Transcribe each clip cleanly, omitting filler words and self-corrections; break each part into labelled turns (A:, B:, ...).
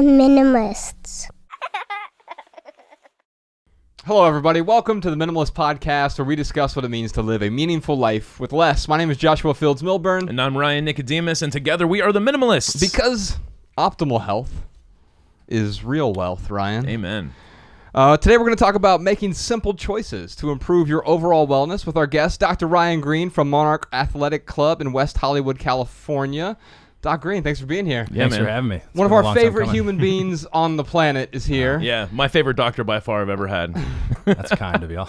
A: Minimalists.
B: Hello, everybody. Welcome to the Minimalist Podcast, where we discuss what it means to live a meaningful life with less. My name is Joshua Fields Milburn.
C: And I'm Ryan Nicodemus, and together we are the Minimalists.
B: Because optimal health is real wealth, Ryan.
C: Amen.
B: Today we're going to talk about making simple choices to improve your overall wellness with our guest, Dr. Ryan Greene from Monarch Athletic Club in West Hollywood, California. Doc Greene, thanks for being here.
D: Yeah, thanks for having me.
B: One of our favorite human beings on the planet is here.
C: Yeah, my favorite doctor by far I've ever had.
D: That's kind of y'all.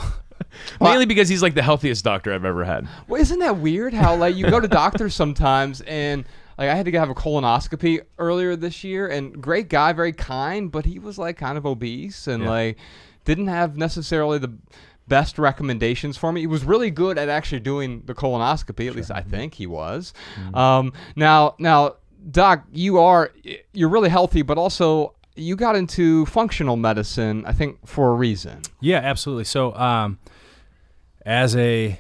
C: Mainly because he's like the healthiest doctor I've ever had.
B: Well, isn't that weird how like you go to doctors sometimes and like I had to have a colonoscopy earlier this year, and great guy, very kind, but he was like kind of obese and like didn't have necessarily the best recommendations for me. He was really good at actually doing the colonoscopy, at least I think he was. Now, Doc, you're really healthy, but also you got into functional medicine, I think, for a reason.
D: Yeah, absolutely. So as a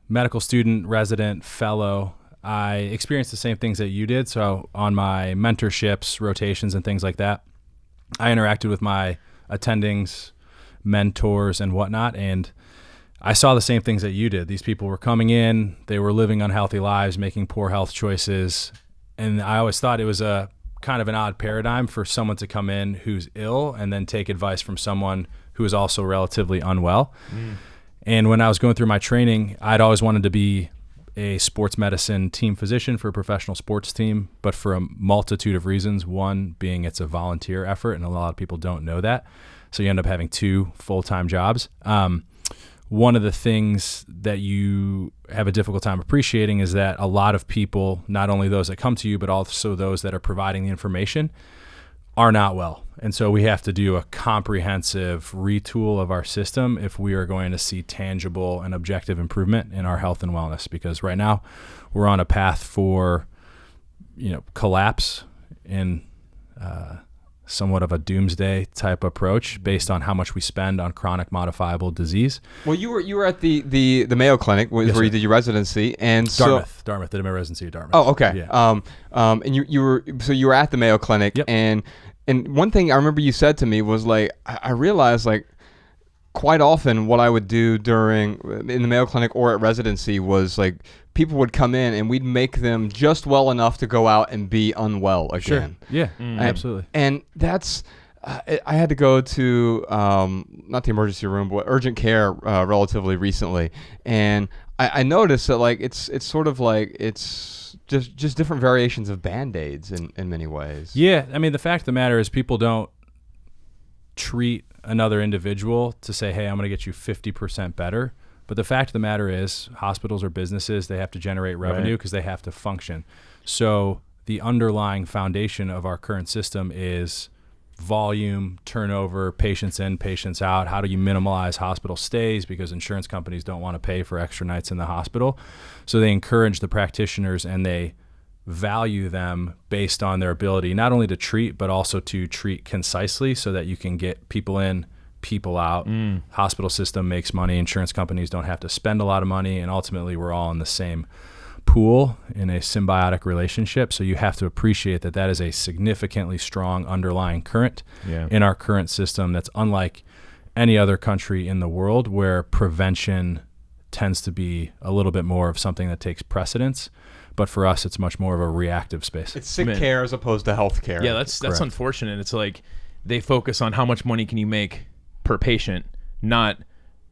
D: medical student, resident, fellow, I experienced the same things that you did. So on my mentorships, rotations, and things like that, I interacted with my attendings, mentors, and whatnot, and I saw the same things that you did. These people were coming in, they were living unhealthy lives, making poor health choices, and I always thought it was a kind of an odd paradigm for someone to come in who's ill and then take advice from someone who is also relatively unwell. And when I was going through my training, I'd always wanted to be a sports medicine team physician for a professional sports team, but for a multitude of reasons. One being it's a volunteer effort, and a lot of people don't know that. So you end up having two full-time jobs. One of the things that you have a difficult time appreciating is that a lot of people, not only those that come to you, but also those that are providing the information, are not well. And so we have to do a comprehensive retool of our system if we are going to see tangible and objective improvement in our health and wellness. Because right now we're on a path for, collapse in somewhat of a doomsday type approach based on how much we spend on chronic modifiable disease.
B: Well, you were at the Mayo Clinic where you did your residency, and
D: Dartmouth did my residency at Dartmouth.
B: Oh, okay.
D: Yeah.
B: And you were at the Mayo Clinic,
D: Yep.
B: and one thing I remember you said to me was like I realized like quite often what I would do in the Mayo Clinic or at residency was like people would come in and we'd make them just well enough to go out and be unwell again.
D: Sure. Yeah, absolutely.
B: And that's I had to go to not the emergency room but urgent care relatively recently, and I noticed that like it's sort of like it's just different variations of Band-Aids in many ways.
D: Yeah, I mean the fact of the matter is people don't treat another individual to say, hey, I'm going to get you 50% better. But the fact of the matter is hospitals are businesses. They have to generate revenue because they have to function. So the underlying foundation of our current system is volume, turnover, patients in, patients out. How do you minimize hospital stays? Because insurance companies don't want to pay for extra nights in the hospital. So they encourage the practitioners and they value them based on their ability not only to treat but also to treat concisely so that you can get people in, people out. Hospital system makes money, insurance companies don't have to spend a lot of money, and ultimately we're all in the same pool in a symbiotic relationship. So you have to appreciate that is a significantly strong underlying current in our current system that's unlike any other country in the world, where prevention tends to be a little bit more of something that takes precedence. But for us, it's much more of a reactive space.
B: It's sick care as opposed to health care.
C: Yeah, that's unfortunate. It's like they focus on how much money can you make per patient, not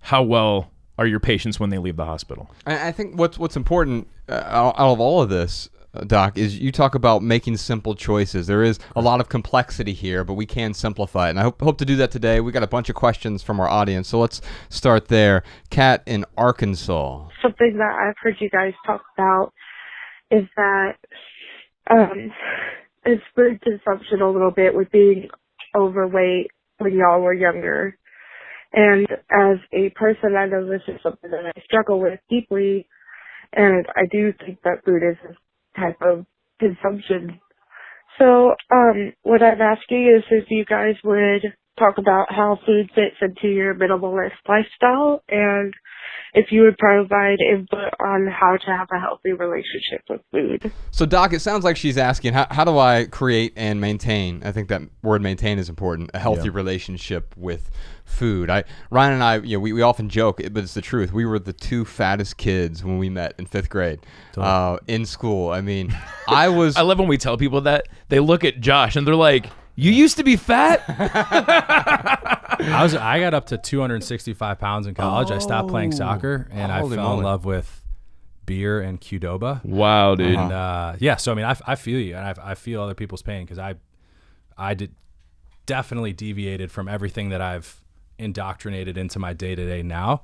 C: how well are your patients when they leave the hospital.
B: I think what's important out of all of this, Doc, is you talk about making simple choices. There is a lot of complexity here, but we can simplify it. And I hope to do that today. We got a bunch of questions from our audience, so let's start there. Kat in Arkansas.
E: Something that I've heard you guys talk about is that it's food consumption a little bit with being overweight when y'all were younger. And as a person, I know this is something that I struggle with deeply, and I do think that food is a type of consumption. So what I'm asking is if you guys would talk about how food fits into your minimalist lifestyle, and if you would provide input on how to have a healthy relationship with food.
B: So, Doc, it sounds like she's asking, how do I create and maintain, I think that word maintain is important, a healthy relationship with food. Ryan and I, we often joke, but it's the truth. We were the two fattest kids when we met in 5th grade in school. I mean, I
C: love when we tell people that. They look at Josh and they're like, you used to be fat?
D: I got up to 265 pounds in college. I stopped playing soccer, and I fell in love with beer and Qdoba.
C: Wow, dude.
D: And so I mean, I feel you, and I feel other people's pain, because I did definitely deviated from everything that I've indoctrinated into my day-to-day now.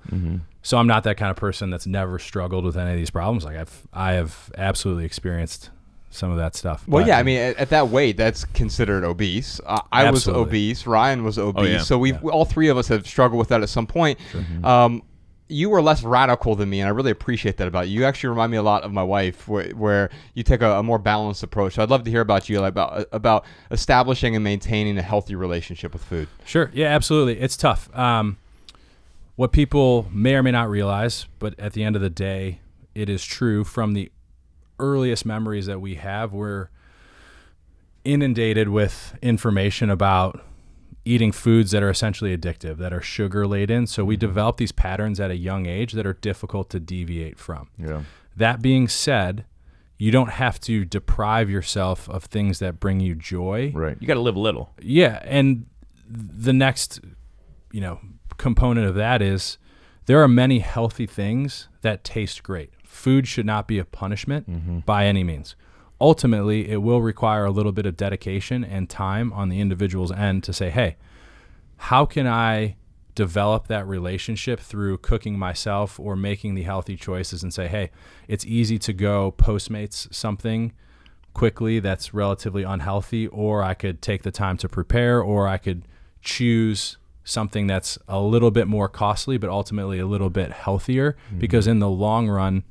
D: So I'm not that kind of person that's never struggled with any of these problems. Like I have absolutely experienced some of that stuff.
B: Well, I mean, at that weight, that's considered obese. I was obese. Ryan was obese. So we all three of us have struggled with that at some point. Sure. You were less radical than me, and I really appreciate that about you. You actually remind me a lot of my wife, where you take a more balanced approach. So I'd love to hear about you, about establishing and maintaining a healthy relationship with food.
D: Sure. Yeah, absolutely. It's tough. What people may or may not realize, but at the end of the day, it is true, from the earliest memories that we have, we're inundated with information about eating foods that are essentially addictive, that are sugar laden. So we develop these patterns at a young age that are difficult to deviate from. Yeah. That being said, you don't have to deprive yourself of things that bring you joy.
C: Right. You got to live a little.
D: Yeah. And the next, component of that is there are many healthy things that taste great. Food should not be a punishment by any means. Ultimately, it will require a little bit of dedication and time on the individual's end to say, hey, how can I develop that relationship through cooking myself or making the healthy choices, and say, hey, it's easy to go Postmates something quickly that's relatively unhealthy, or I could take the time to prepare, or I could choose something that's a little bit more costly but ultimately a little bit healthier, because in the long run,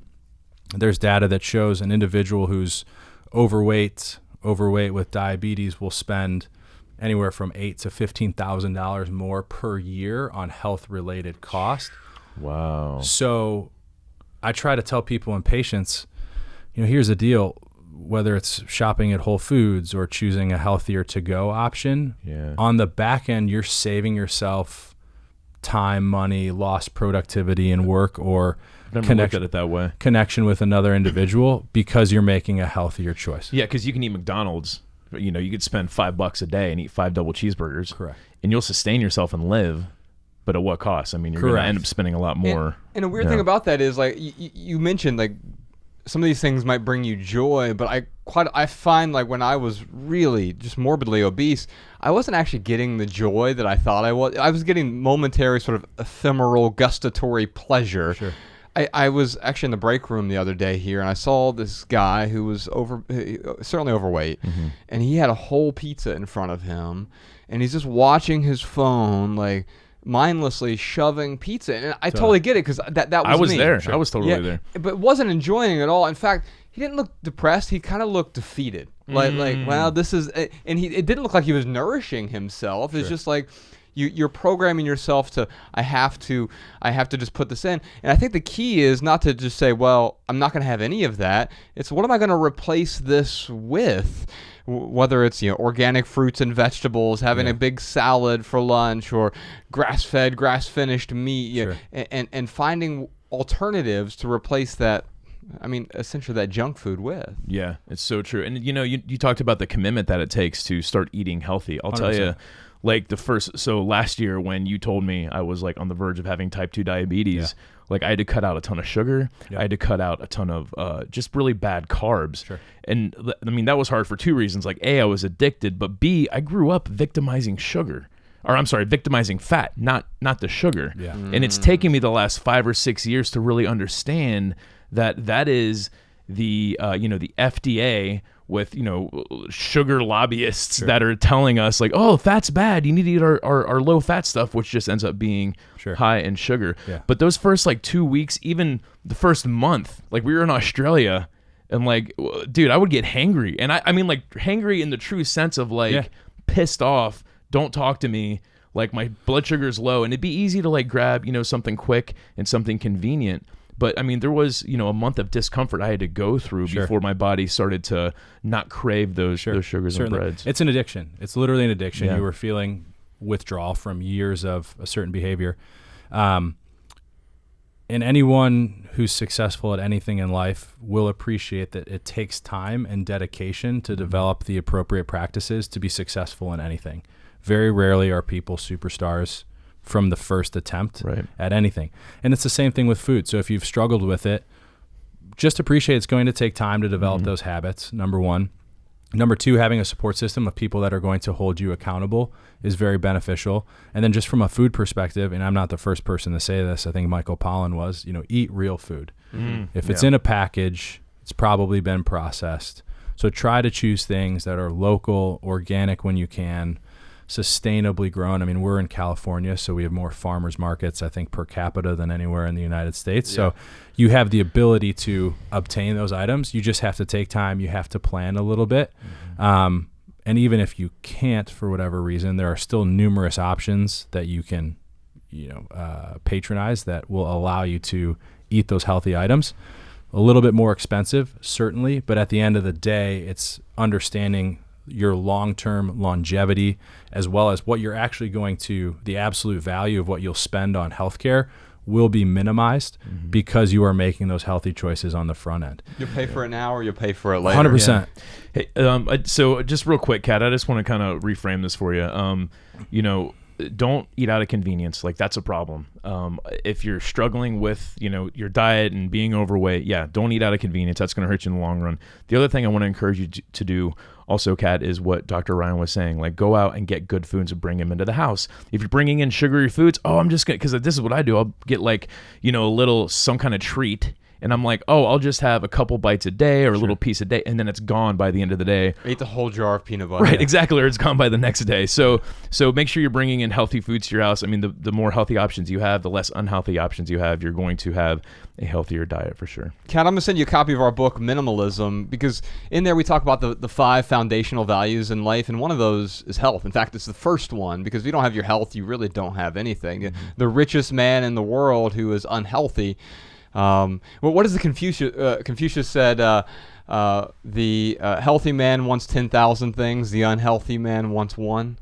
D: there's data that shows an individual who's overweight with diabetes will spend anywhere from $8,000 to $15,000 more per year on health-related cost.
C: Wow.
D: So I try to tell people and patients, here's the deal. Whether it's shopping at Whole Foods or choosing a healthier to-go option, on the back end, you're saving yourself time, money, lost productivity in work, or
C: looked at it that way.
D: Connection with another individual, because you're making a healthier choice.
C: Yeah, because you can eat McDonald's. You could spend $5 a day and eat 5 double cheeseburgers.
D: Correct.
C: And you'll sustain yourself and live, but at what cost? I mean, you're going to end up spending a lot more.
B: And a weird thing about that is, like, you mentioned, like, some of these things might bring you joy, but I find, like, when I was really just morbidly obese, I wasn't actually getting the joy that I thought I was. I was getting momentary, sort of ephemeral, gustatory pleasure. Sure. I was actually in the break room the other day here, and I saw this guy who was certainly overweight, and he had a whole pizza in front of him, and he's just watching his phone, like, mindlessly shoving pizza. And I totally get it, because that was
C: I was
B: me.
C: there. Sure. I was totally there.
B: But wasn't enjoying it at all. In fact, he didn't look depressed. He kind of looked defeated. Like, wow, this is... And it didn't look like he was nourishing himself. It's just like... You're programming yourself to I have to just put this in. And I think the key is not to just say, well, I'm not going to have any of that. It's what am I going to replace this with? Whether it's organic fruits and vegetables, having a big salad for lunch, or grass-fed, grass-finished meat, and finding alternatives to replace that. I mean, essentially that junk food with.
C: Yeah, it's so true. And you talked about the commitment that it takes to start eating healthy. I'll 100%. Tell you. Like so last year when you told me I was like on the verge of having type 2 diabetes, like I had to cut out a ton of sugar. I had to cut out a ton of just really bad carbs. Sure. And I mean, that was hard for two reasons. Like A, I was addicted, but B, I grew up victimizing victimizing fat, not the sugar. Yeah. And it's taken me the last 5 or 6 years to really understand that is the the FDA with sugar lobbyists that are telling us like, oh, fat's bad, you need to eat our low fat stuff, which just ends up being high in sugar. But those first like 2 weeks, even the first month, like we were in Australia, and like, dude, I would get hangry, and I mean like hangry in the true sense of like pissed off, don't talk to me, Like my blood sugar's low, and it'd be easy to like grab, something quick and something convenient. But I mean, there was, a month of discomfort I had to go through before my body started to not crave those sugars and breads.
D: It's an addiction. It's literally an addiction.
C: Yeah.
D: You were feeling withdrawal from years of a certain behavior. And anyone who's successful at anything in life will appreciate that it takes time and dedication to develop the appropriate practices to be successful in anything. Very rarely are people superstars from the first attempt at anything. And it's the same thing with food. So if you've struggled with it, just appreciate it's going to take time to develop those habits, number one. Number two, having a support system of people that are going to hold you accountable is very beneficial. And then just from a food perspective, and I'm not the first person to say this, I think Michael Pollan was, eat real food. If it's in a package, it's probably been processed. So try to choose things that are local, organic when you can, sustainably grown. I mean, we're in California, so we have more farmers markets, I think, per capita than anywhere in the United States. Yeah. So you have the ability to obtain those items. You just have to take time. You have to plan a little bit. And even if you can't, for whatever reason, there are still numerous options that you can, patronize that will allow you to eat those healthy items. A little bit more expensive, certainly, but at the end of the day, it's understanding your long-term longevity, as well as what you're actually the absolute value of what you'll spend on healthcare will be minimized because you are making those healthy choices on the front end.
B: You'll pay for it now or you'll pay for it later.
D: 100%.
C: Yeah. Hey, so just real quick, Kat, I just want to kind of reframe this for you. Don't eat out of convenience. Like, that's a problem. If you're struggling with, your diet and being overweight, don't eat out of convenience. That's going to hurt you in the long run. The other thing I want to encourage you to do also, Kat, is what Dr. Ryan was saying. Like, go out and get good foods and bring them into the house. If you're bringing in sugary foods, I'm just going to, because this is what I do. I'll get some kind of treat. And I'm like, I'll just have a couple bites a day or a little piece a day, and then it's gone by the end of the day.
B: Eat the whole jar of peanut butter.
C: Right, exactly, or it's gone by the next day. So make sure you're bringing in healthy foods to your house. I mean, the more healthy options you have, the less unhealthy options you have, you're going to have a healthier diet for sure.
B: Kat, I'm going to send you a copy of our book, Minimalism, because in there we talk about the 5 foundational values in life, and one of those is health. In fact, it's the first one, because if you don't have your health, you really don't have anything. The richest man in the world who is unhealthy. What is the Confucius said, the healthy man wants 10,000 things, the unhealthy man wants one.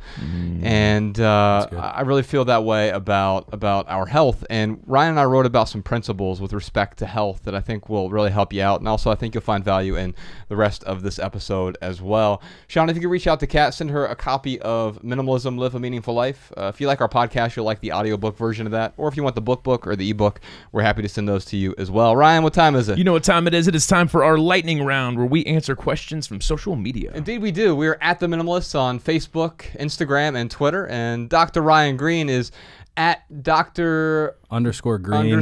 B: And I really feel that way about our health. And Ryan and I wrote about some principles with respect to health that I think will really help you out. And also I think you'll find value in the rest of this episode as well. Sean, if you could reach out to Kat, send her a copy of Minimalism, Live a Meaningful Life. If you like our podcast, you'll like the audiobook version of that. Or if you want the book or the ebook, we're happy to send those to you as well. Ryan, what time is it?
C: You know what time it is. It is time for our lightning round, where we answer questions from social media.
B: Indeed we do. We're at The Minimalists on Facebook, Instagram, and Twitter. And Dr. Ryan Greene is at Dr.
D: _Greene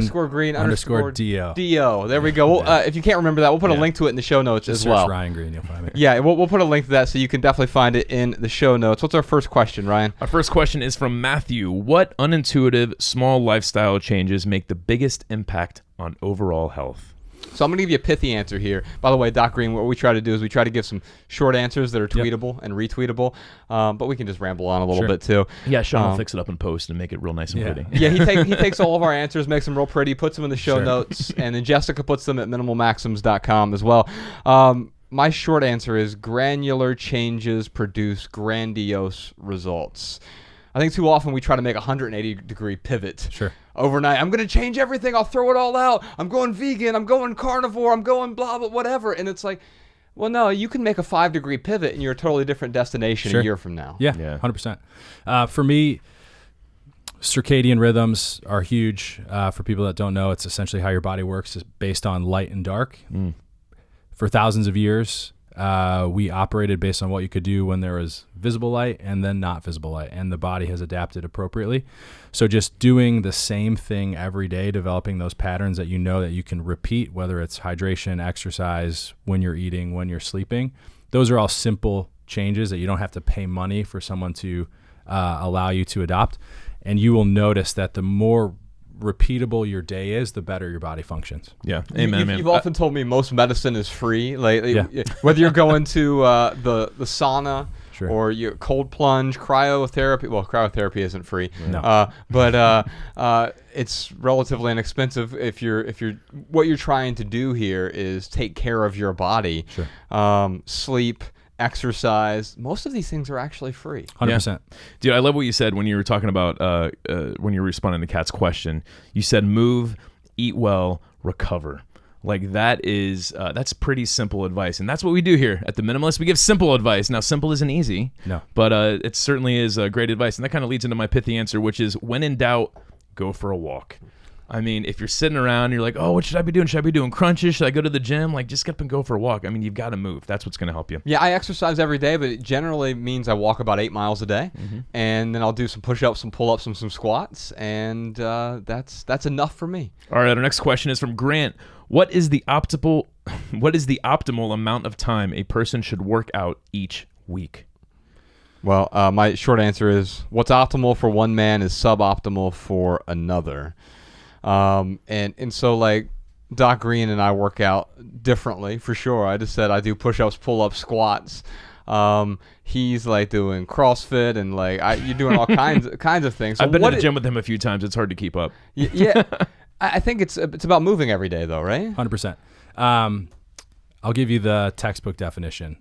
B: DO. There we go. If you can't remember that, we'll put a link to it in the show notes
D: Just
B: as well.
D: search Ryan Greene, you'll find it.
B: Yeah, we'll put a link to that so you can definitely find it in the show notes. What's our first question, Ryan?
C: Our first question is from Matthew. What unintuitive small lifestyle changes make the biggest impact on overall health?
B: So I'm going to give you a pithy answer here. By the way, Doc Greene, what we try to do is we try to give some short answers that are tweetable and retweetable, but we can just ramble on a little bit too.
C: Yeah, Sean will fix it up in post and make it real nice and pretty.
B: Yeah, he takes all of our answers, makes them real pretty, puts them in the show notes, and then Jessica puts them at minimalmaxims.com as well. My short answer is granular changes produce grandiose results. I think too often we try to make a 180-degree pivot overnight. I'm going to change everything. I'll throw it all out. I'm going vegan. I'm going carnivore. I'm going blah, blah, whatever. And it's like, well, no, you can make a 5-degree pivot and you're a totally different destination a year from now.
D: Yeah, 100%. For me, circadian rhythms are huge. For people that don't know, it's essentially how your body works. It's based on light and dark. For thousands of years, we operated based on what you could do when there was visible light and then not visible light, and the body has adapted appropriately. So just doing the same thing every day, developing those patterns that you know that you can repeat, whether it's hydration, exercise, when you're eating, when you're sleeping, those are all simple changes that you don't have to pay money for someone to allow you to adopt. And you will notice that the more repeatable your day is, the better your body functions.
C: Yeah, amen.
B: You've often told me most medicine is free. Whether you're going to the sauna
D: Sure.
B: or you cold plunge, cryotherapy. Well, cryotherapy isn't free.
D: No.
B: But it's relatively inexpensive if you're what you're trying to do here is take care of your body.
D: Sure.
B: Sleep, exercise. Most of these things are actually free.
D: 100%.
C: Yeah. Dude, I love what you said when you were talking about when you were responding to Kat's question. You said move, eat well, recover. Like that's pretty simple advice, and that's what we do here at the Minimalist. We give simple advice. Now, simple isn't easy,
D: No.
C: but it certainly is great advice, and that kind of leads into my pithy answer, which is when in doubt, go for a walk. I mean, if you're sitting around, you're like, oh, what should I be doing? Should I be doing crunches? Should I go to the gym? Like, just get up and go for a walk. I mean, you've got to move. That's what's going to help you.
B: Yeah, I exercise every day, but it generally means I walk about 8 miles a day, and then I'll do some push-ups, some pull-ups, and some squats, and that's enough for me.
C: All right, our next question is from Grant. What is the optimal amount of time a person should work out each week?
B: Well, my short answer is what's optimal for one man is suboptimal for another. And so like Doc Greene and I work out differently for sure. I just said I do push-ups, pull-ups, squats. He's like doing CrossFit and like you're doing all kinds of things. So
C: I've been to the gym with him a few times. It's hard to keep up.
B: Yeah, I think it's about moving every day though, right?
D: 100%. I'll give you the textbook definition.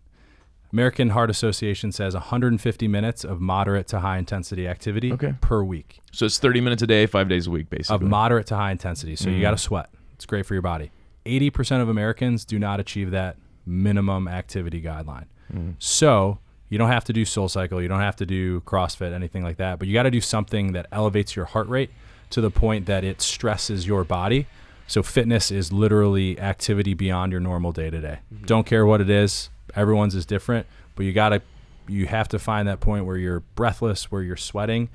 D: American Heart Association says 150 minutes of moderate to high intensity activity per week.
C: So it's 30 minutes a day, 5 days a week, basically.
D: Of moderate to high intensity. So you got to sweat. It's great for your body. 80% of Americans do not achieve that minimum activity guideline. So you don't have to do SoulCycle. You don't have to do CrossFit, anything like that. But you got to do something that elevates your heart rate to the point that it stresses your body. So fitness is literally activity beyond your normal day-to-day. Don't care what it is. Everyone's is different, but you have to find that point where you're breathless, where you're sweating,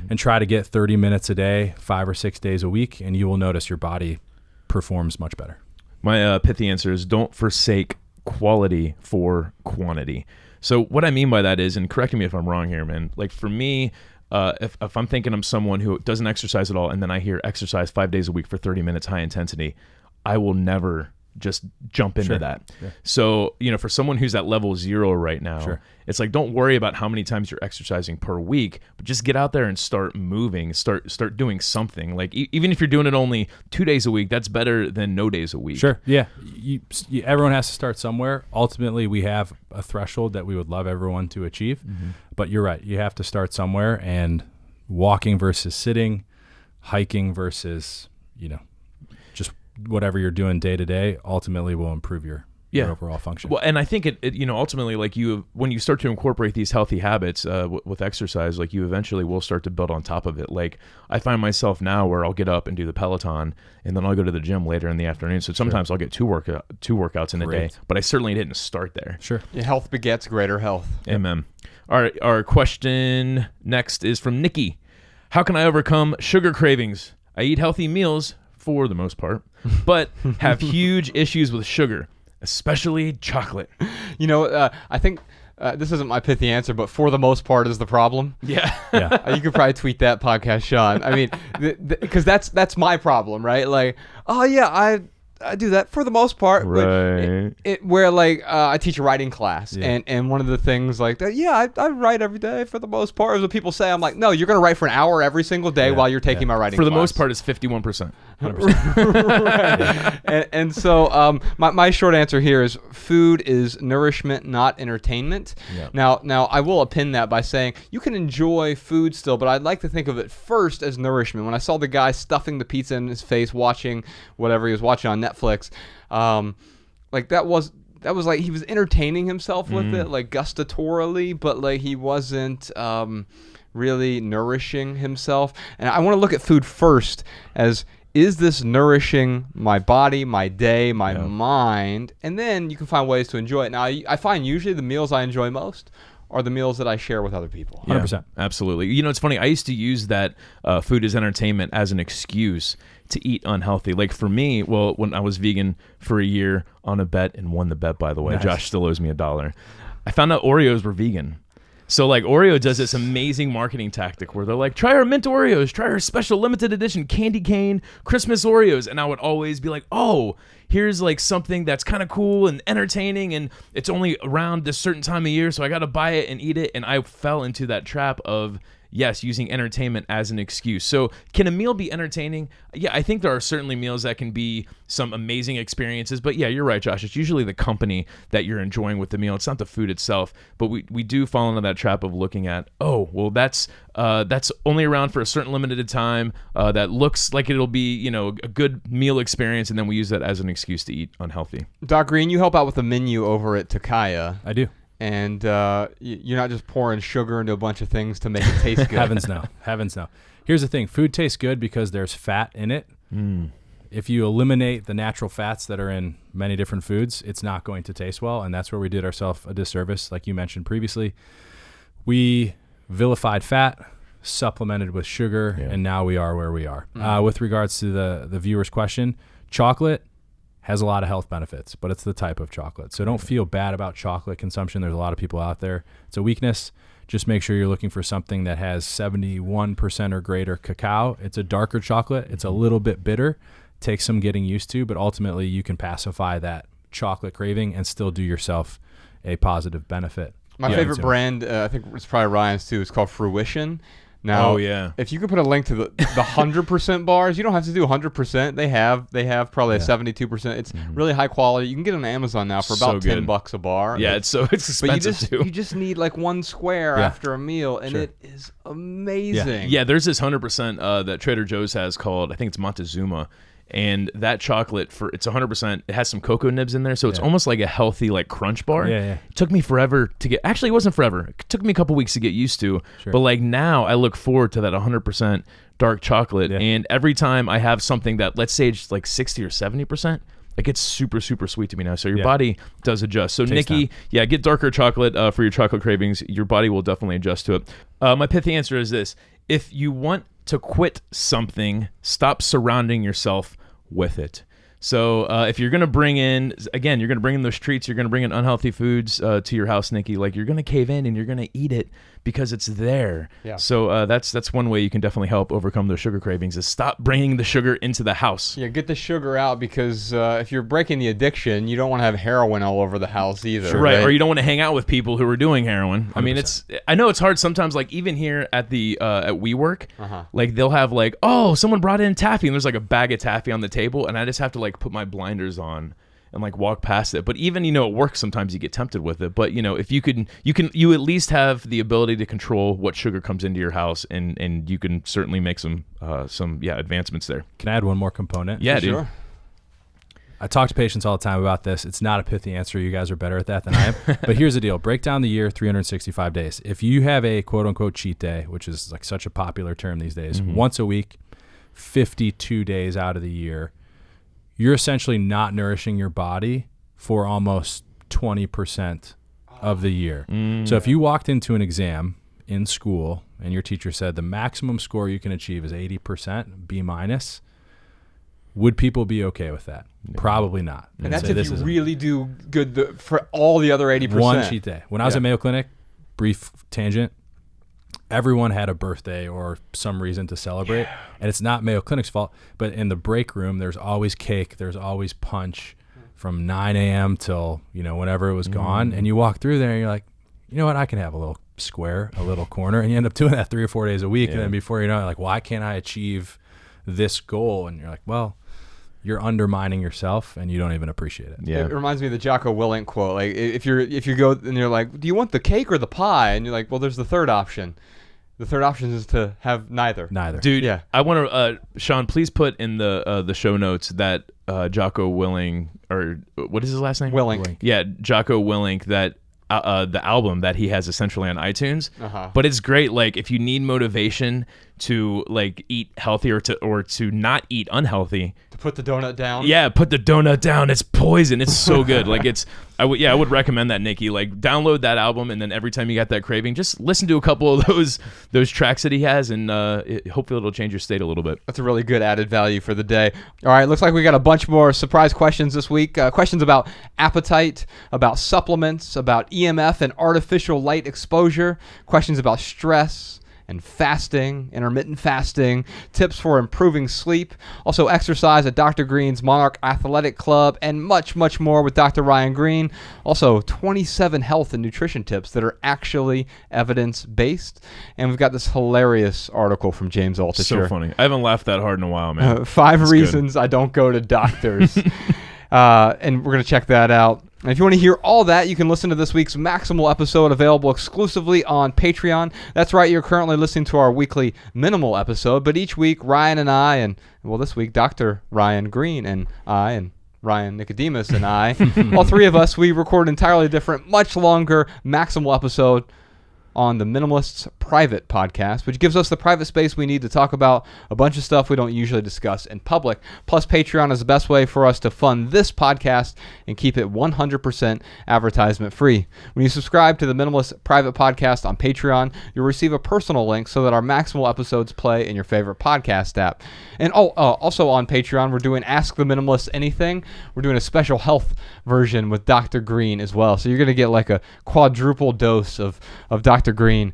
D: and try to get 30 minutes a day, 5 or 6 days a week, and you will notice your body performs much better.
C: My pithy answer is don't forsake quality for quantity. So what I mean by that is, and correct me if I'm wrong here, man, like for me, if I'm thinking I'm someone who doesn't exercise at all, and then I hear exercise 5 days a week for 30 minutes high intensity, I will never just jump into that. Yeah. So, for someone who's at level 0 right now, it's like, don't worry about how many times you're exercising per week, but just get out there and start moving, start doing something. Like even if you're doing it only 2 days a week, that's better than no days a week.
D: Sure. Yeah. Everyone has to start somewhere. Ultimately, we have a threshold that we would love everyone to achieve, but you're right. You have to start somewhere, and walking versus sitting, hiking versus, just whatever you're doing day to day ultimately will improve your overall function.
C: Well, and I think it ultimately, like when you start to incorporate these healthy habits with exercise, like you eventually will start to build on top of it. Like I find myself now where I'll get up and do the Peloton, and then I'll go to the gym later in the afternoon. So sometimes I'll get two workouts in a day, but I certainly didn't start there.
D: Sure.
B: Yeah, health begets greater health.
C: Amen. All right, our question next is from Nikki. How can I overcome sugar cravings? I eat healthy meals for the most part, but have huge issues with sugar, especially chocolate.
B: I think this isn't my pithy answer, but for the most part is the problem.
C: Yeah.
B: You could probably tweet that podcast, Sean. I mean, because that's my problem, right? Like, oh yeah, I do that for the most part.
C: Right.
B: Where I teach a writing class, and one of the things like that, I write every day for the most part. Is what people say. I'm like, no, you're going to write for an hour every single day while you're taking my writing class.
C: For the most part, it's 51%.
B: 100%. And so my short answer here is food is nourishment, not entertainment.
C: Yeah.
B: Now I will append that by saying you can enjoy food still, but I'd like to think of it first as nourishment. When I saw the guy stuffing the pizza in his face, watching whatever he was watching on Netflix, that was like he was entertaining himself with it, like gustatorily, but like he wasn't really nourishing himself. And I want to look at food first as, is this nourishing my body, my day, my mind? And then you can find ways to enjoy it. Now, I find usually the meals I enjoy most are the meals that I share with other people.
D: 100%.
C: Yeah, absolutely. It's funny. I used to use that food as entertainment as an excuse to eat unhealthy. Like for me, when I was vegan for a year on a bet and won the bet, by the way, Josh still owes me $1. I found out Oreos were vegan. So like Oreo does this amazing marketing tactic where they're like, try our mint Oreos, try our special limited edition candy cane Christmas Oreos. And I would always be like, oh, here's like something that's kind of cool and entertaining, and it's only around this certain time of year, so I got to buy it and eat it. And I fell into that trap of, yes, using entertainment as an excuse. So can a meal be entertaining? Yeah, I think there are certainly meals that can be some amazing experiences. But yeah, you're right, Josh. It's usually the company that you're enjoying with the meal. It's not the food itself. But we do fall into that trap of looking at, oh, well, that's only around for a certain limited time. That looks like it'll be, a good meal experience. And then we use that as an excuse to eat unhealthy.
B: Doc Greene, you help out with the menu over at Takaya.
D: I do.
B: And you're not just pouring sugar into a bunch of things to make it taste good.
D: Heavens no. Here's the thing. Food tastes good because there's fat in it. If you eliminate the natural fats that are in many different foods, it's not going to taste well. And that's where we did ourselves a disservice, like you mentioned previously. We vilified fat, supplemented with sugar, and now we are where we are. With regards to the viewer's question, chocolate has a lot of health benefits, but it's the type of chocolate. So don't feel bad about chocolate consumption. There's a lot of people out there. It's a weakness. Just make sure you're looking for something that has 71% or greater cacao. It's a darker chocolate. It's a little bit bitter. Takes some getting used to, but ultimately you can pacify that chocolate craving and still do yourself a positive benefit.
B: My favorite brand, I think it's probably Ryan's too, is called Fruition. Now, if you could put a link to the 100% bars, you don't have to do 100%. They have probably a 72%. It's really high quality. You can get it on Amazon now for about $10 a bar.
C: Yeah, it's expensive
B: too. You just need like one square after a meal, and it is amazing.
C: Yeah, there's this 100% that Trader Joe's has called, I think it's Montezuma. And that chocolate, it's 100%. It has some cocoa nibs in there, so it's almost like a healthy like crunch bar. It took me forever to get. Actually, it wasn't forever. It took me a couple weeks to get used to. But like now, I look forward to that 100% dark chocolate. And every time I have something that, let's say, it's like 60 or 70%, it gets super, super sweet to me now. So your body does adjust. So Nikki, get darker chocolate for your chocolate cravings. Your body will definitely adjust to it. My pithy answer is this: if you want to quit something, stop surrounding yourself with it. So if you're going to bring in, again, you're going to bring in those treats, you're going to bring in unhealthy foods to your house, Nikki, like you're going to cave in and you're going to eat it because it's there. Yeah. So that's one way you can definitely help overcome those sugar cravings is stop bringing the sugar into the house.
B: Yeah, get the sugar out because if you're breaking the addiction, you don't want to have heroin all over the house either.
C: Sure. Right, or you don't want to hang out with people who are doing heroin. 100%. I mean, I know it's hard sometimes, like even here at the at WeWork, like they'll have like, oh, someone brought in taffy and there's like a bag of taffy on the table and I just have to like put my blinders on and like walk past it. But even, at work, sometimes you get tempted with it. But, if you at least have the ability to control what sugar comes into your house and you can certainly make some advancements there.
D: Can I add one more component?
C: Yeah, dude.
B: Sure.
D: I talk to patients all the time about this. It's not a pithy answer. You guys are better at that than I am. But here's the deal. Break down the year, 365 days. If you have a quote unquote cheat day, which is like such a popular term these days, once a week, 52 days out of the year, you're essentially not nourishing your body for almost 20% of the year. So if you walked into an exam in school and your teacher said the maximum score you can achieve is 80%, B minus, would people be okay with that? Probably not.
B: And that's if you really do good for all the other 80%.
D: One cheat day. When I was at Mayo Clinic, brief tangent, everyone had a birthday or some reason to celebrate. And it's not Mayo Clinic's fault, but in the break room, there's always cake, there's always punch from 9 a.m. till, whenever it was gone. And you walk through there and you're like, you know what, I can have a little square, a little corner. And you end up doing that 3 or 4 days a week. And then before you know it, like, why can't I achieve this goal? And you're like, well, you're undermining yourself and you don't even appreciate it.
B: Yeah. It reminds me of the Jocko Willink quote. Like if you go and you're like, do you want the cake or the pie? And you're like, well, there's the third option. The third option is to have neither.
C: Dude, I want to, Sean, please put in the show notes that Jocko Willink, or what is his last name?
B: Willink.
C: Yeah, Jocko Willink, that the album that he has essentially on iTunes. But it's great. Like if you need motivation, to like eat healthy or to not eat unhealthy.
B: To put the donut down.
C: Yeah, put the donut down. It's poison. It's so good. Like I would recommend that, Nikki. Like download that album, and then every time you got that craving, just listen to a couple of those tracks that he has, and hopefully it'll change your state a little bit.
B: That's a really good added value for the day. All right, looks like we got a bunch more surprise questions this week. Questions about appetite, about supplements, about EMF and artificial light exposure, questions about stress and fasting, intermittent fasting, tips for improving sleep, also exercise at Dr. Greene's Monarch Athletic Club, and much, much more with Dr. Ryan Greene. Also, 27 health and nutrition tips that are actually evidence-based. And we've got this hilarious article from James Altucher.
C: So funny. I haven't laughed that hard in a while, man.
B: 5 reasons I don't go to doctors. And we're going to check that out. And if you want to hear all that, you can listen to this week's Maximal episode available exclusively on Patreon. That's right, you're currently listening to our weekly Minimal episode, but each week, Ryan and I, and well, this week, Dr. Ryan Greene and I, and Ryan Nicodemus and I, all three of us, we record an entirely different, much longer Maximal episode on the Minimalists private podcast, which gives us the private space we need to talk about a bunch of stuff we don't usually discuss in public. Plus, Patreon is the best way for us to fund this podcast and keep it 100% advertisement free. When you subscribe to the Minimalist private podcast on Patreon, you'll receive a personal link so that our Maximal episodes play in your favorite podcast app. And also on Patreon, we're doing Ask the Minimalist Anything. We're doing a special health version with Dr. Greene as well. So you're going to get like a quadruple dose of Dr. Greene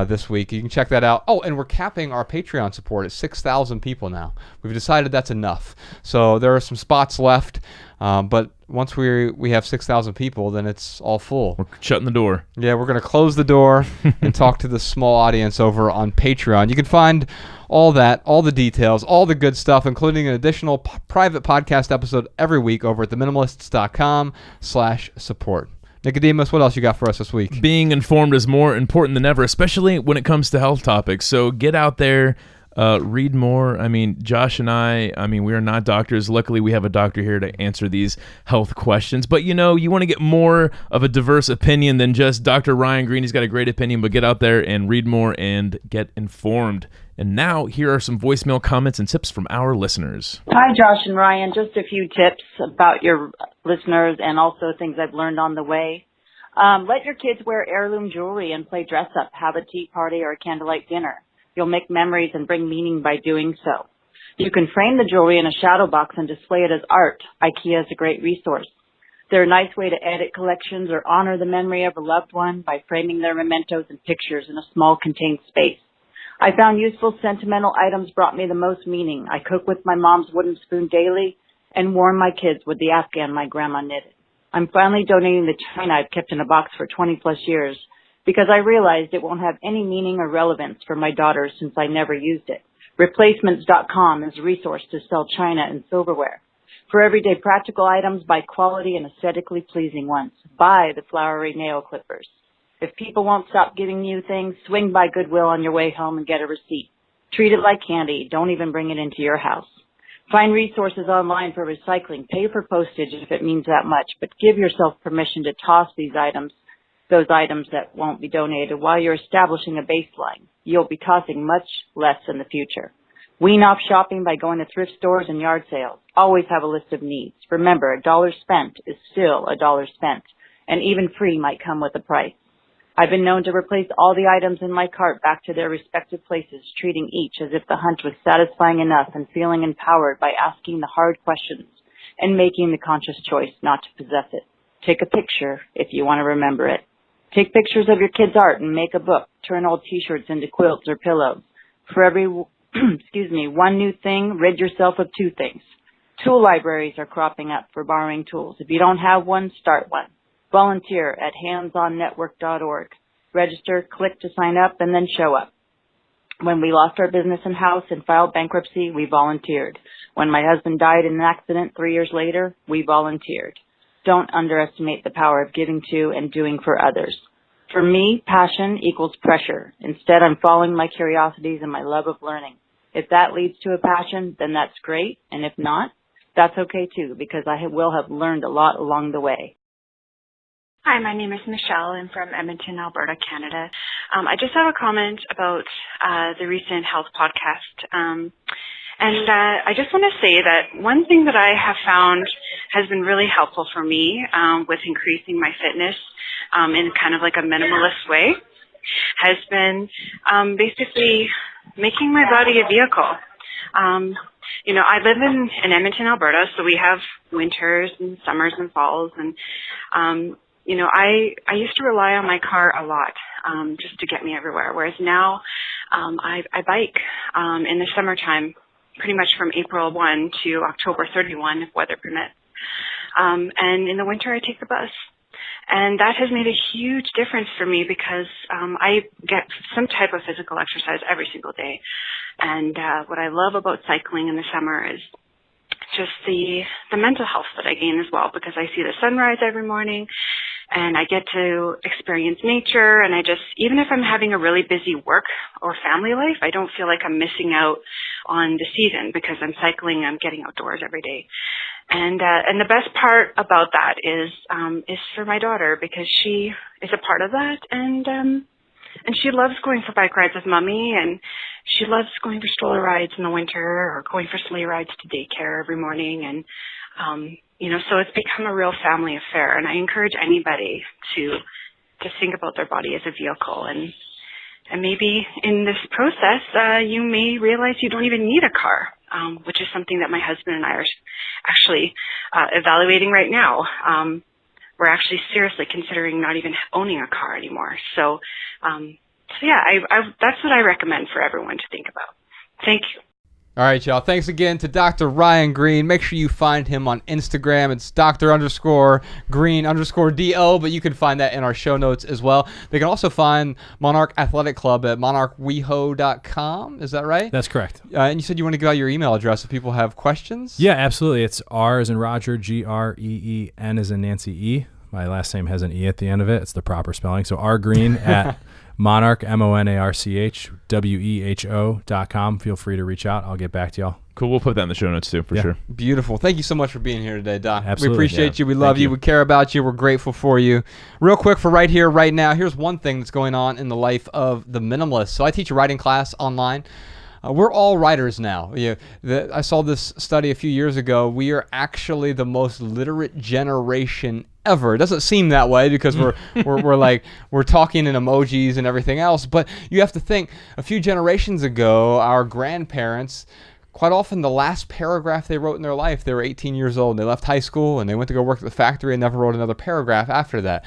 B: this week. You can check that out. Oh, and we're capping our Patreon support at 6,000 people now. We've decided that's enough. So there are some spots left, but once we have 6,000 people, then it's all full.
C: We're shutting the door.
B: Yeah, we're going to close the door and talk to the small audience over on Patreon. You can find all that, all the details, all the good stuff, including an additional private podcast episode every week over at theminimalists.com/support. Nicodemus, what else you got for us this week?
C: Being informed is more important than ever, especially when it comes to health topics. So get out there, read more. I mean, Josh and I we are not doctors. Luckily, we have a doctor here to answer these health questions. But, you want to get more of a diverse opinion than just Dr. Ryan Greene. He's got a great opinion, but get out there and read more and get informed. And now, here are some voicemail comments and tips from our listeners.
A: Hi, Josh and Ryan. Just a few tips about your listeners and also things I've learned on the way. Let your kids wear heirloom jewelry and play dress up, have a tea party or a candlelight dinner. You'll make memories and bring meaning by doing so. You can frame the jewelry in a shadow box and display it as art. IKEA is a great resource. They're a nice way to edit collections or honor the memory of a loved one by framing their mementos and pictures in a small contained space. I found useful sentimental items brought me the most meaning. I cook with my mom's wooden spoon daily and warm my kids with the Afghan my grandma knitted. I'm finally donating the china I've kept in a box for 20 plus years because I realized it won't have any meaning or relevance for my daughters since I never used it. Replacements.com is a resource to sell china and silverware. For everyday practical items, buy quality and aesthetically pleasing ones. Buy the flowery nail clippers. If people won't stop giving you things, swing by Goodwill on your way home and get a receipt. Treat it like candy. Don't even bring it into your house. Find resources online for recycling. Pay for postage if it means that much, but give yourself permission to toss those items that won't be donated while you're establishing a baseline. You'll be tossing much less in the future. Wean off shopping by going to thrift stores and yard sales. Always have a list of needs. Remember, $1 spent is still $1 spent, and even free might come with a price. I've been known to replace all the items in my cart back to their respective places, treating each as if the hunt was satisfying enough and feeling empowered by asking the hard questions and making the conscious choice not to possess it. Take a picture if you want to remember it. Take pictures of your kids' art and make a book. Turn old t-shirts into quilts or pillows. For every, one new thing, rid yourself of 2 things. Tool libraries are cropping up for borrowing tools. If you don't have one, start one. Volunteer at handsonnetwork.org. Register, click to sign up, and then show up. When we lost our business and house and filed bankruptcy, we volunteered. When my husband died in an accident 3 years later, we volunteered. Don't underestimate the power of giving to and doing for others. For me, passion equals pressure. Instead, I'm following my curiosities and my love of learning. If that leads to a passion, then that's great. And if not, that's okay too, because I will have learned a lot along the way.
F: Hi, my name is Michelle. I'm from Edmonton, Alberta, Canada. I just have a comment about the recent health podcast. I just want to say that one thing that I have found has been really helpful for me with increasing my fitness in kind of like a minimalist way has been basically making my body a vehicle. I live in Edmonton, Alberta, so we have winters and summers and falls. And, I used to rely on my car a lot just to get me everywhere, whereas now I bike in the summertime pretty much from April 1 to October 31, if weather permits. And in the winter, I take the bus. And that has made a huge difference for me because I get some type of physical exercise every single day. And what I love about cycling in the summer is just the mental health that I gain as well, because I see the sunrise every morning and I get to experience nature. And even if I'm having a really busy work or family life, I don't feel like I'm missing out on the season because I'm cycling, I'm getting outdoors every day. And the best part about that is for my daughter, because she is a part of that, and she loves going for bike rides with mommy, and she loves going for stroller rides in the winter or going for sleigh rides to daycare every morning, and so it's become a real family affair. And I encourage anybody to think about their body as a vehicle, and maybe in this process you may realize you don't even need a car. Which is something that my husband and I are actually evaluating right now. We're actually seriously considering not even owning a car anymore. So that's what I recommend for everyone to think about. Thank you.
B: All right, y'all. Thanks again to Dr. Ryan Greene. Make sure you find him on Instagram. It's Dr._Greene_DO, but you can find that in our show notes as well. They can also find Monarch Athletic Club at monarchweho.com. Is that right?
D: That's correct.
B: And you said you want to give out your email address if people have questions?
D: Yeah, absolutely. It's R as in Roger, Green, N as in Nancy, E. My last name has an E at the end of it. It's the proper spelling. So rgreen at Monarch, MONARCHWEHO.com. Feel free to reach out. I'll get back to y'all.
C: Cool. We'll put that in the show notes too, for sure.
B: Beautiful. Thank you so much for being here today, Doc.
D: Absolutely.
B: We appreciate you. We love you. We care about you. We're grateful for you. Real quick for right here, right now, here's one thing that's going on in the life of the minimalist. So I teach a writing class online. We're all writers now. I saw this study a few years ago. We are actually the most literate generation ever. It doesn't seem that way because we're talking in emojis and everything else. But you have to think, a few generations ago, our grandparents, quite often the last paragraph they wrote in their life, they were 18 years old and they left high school and they went to go work at the factory and never wrote another paragraph after that.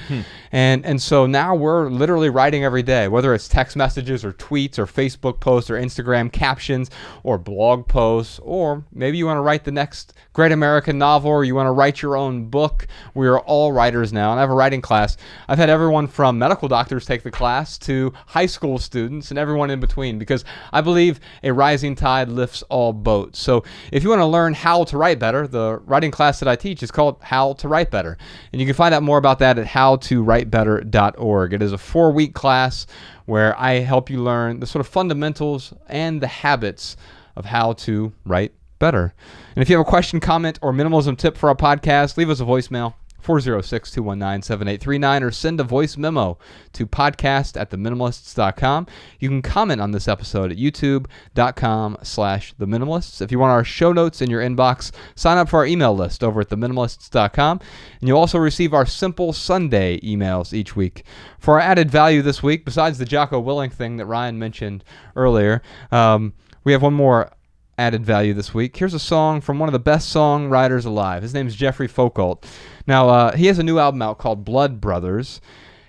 B: And so now we're literally writing every day, whether it's text messages or tweets or Facebook posts or Instagram captions or blog posts, or maybe you want to write the next great American novel or you want to write your own book. We are all writers now. And I have a writing class. I've had everyone from medical doctors take the class to high school students and everyone in between, because I believe a rising tide lifts all boats. So if you want to learn how to write better, the writing class that I teach is called How to Write Better. And you can find out more about that at howtowritebetter.org. It is a 4-week class where I help you learn the sort of fundamentals and the habits of how to write better. And if you have a question, comment, or minimalism tip for our podcast, leave us a voicemail, 406-219-7839, or send a voice memo to podcast@theminimalists.com. You can comment on this episode at youtube.com/theminimalists. If you want our show notes in your inbox, sign up for our email list over at theminimalists.com. And you'll also receive our Simple Sunday emails each week. For our added value this week, besides the Jocko Willink thing that Ryan mentioned earlier, we have one more added value this week. Here's a song from one of the best songwriters alive. His name is Jeffrey Foucault. Now, he has a new album out called Blood Brothers,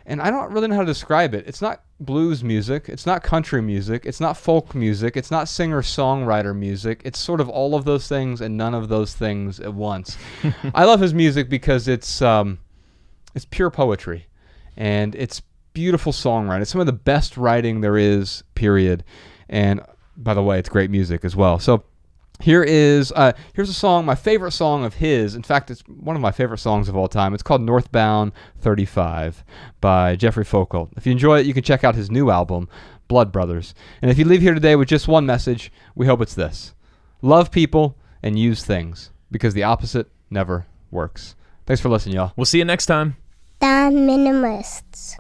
B: and I don't really know how to describe it. It's not blues music. It's not country music. It's not folk music. It's not singer-songwriter music. It's sort of all of those things and none of those things at once. I love his music because it's pure poetry, and it's beautiful songwriting. It's some of the best writing there is, period. And by the way, it's great music as well. So here's a song, my favorite song of his. In fact, it's one of my favorite songs of all time. It's called Northbound 35 by Jeffrey Foucault. If you enjoy it, you can check out his new album, Blood Brothers. And if you leave here today with just one message, we hope it's this: love people and use things, because the opposite never works. Thanks for listening, y'all.
C: We'll see you next time.
G: Dun, Minimalists.